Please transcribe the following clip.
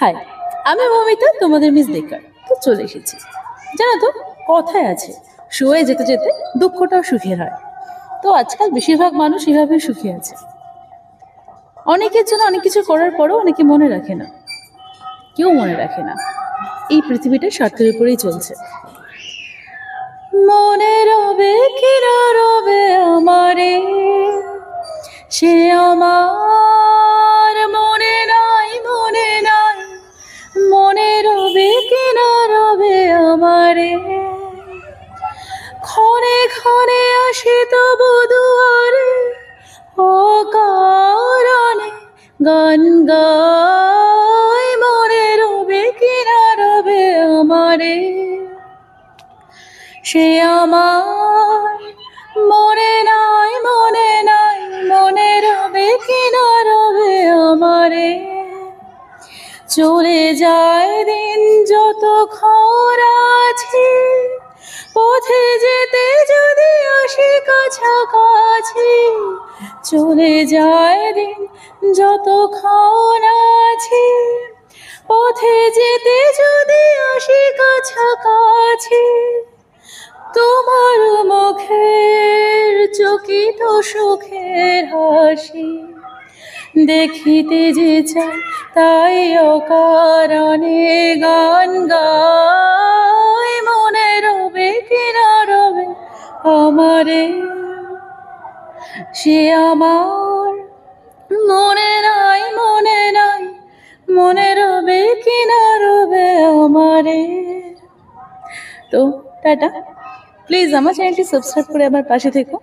High, আমি মমিতা, তোমাদের miss বেকার। তো চলে এসেছি। জানো তো, কথায় আছে শুয়ে যেতে যেতে দুঃখটাও সুখের হয়। তো আজকাল বেশিরভাগ মানুষ এভাবে সুখী আছে। অনেকের জন্য অনেক কিছু করার পরও অনেকে মনে রাখে না, কেউ মনে রাখে না। এই পৃথিবীটা স্বার্থের উপরেই চলছে। মনে রবে কি না রবে আমারে, সে আমার মনে নাই, মনে নাই। মনে রবে কি না রবে আমারে, ক্ষণে ক্ষণে আসে তবু দুয়ারে, ও কারণে গান গাই। মনে রবে কি না রবে আমারে, সে আমার মনে নাই, মনে নাই। মনে রবে কি না রবে আমারে, চলে যায় দিন যত খরা আছে, পথে যেতে যদি আসি কাছাকাছি। চলে যায় দিন যত খরা আছে, পথে যেতে যদি আসি কাছাকাছি। তোমার মুখের চকিত সুখের হাসি দেখিতে যে চাই, তাই অকারণে গান গাই। মনে রবে কি না রবে আমারে, সে আমার মনে নাই, মনে নাই। মনে রবে কি না রবে আমারে। তো টাটা, প্লিজ আমার চ্যানেলটি সাবস্ক্রাইব করে আমার পাশে থেকো।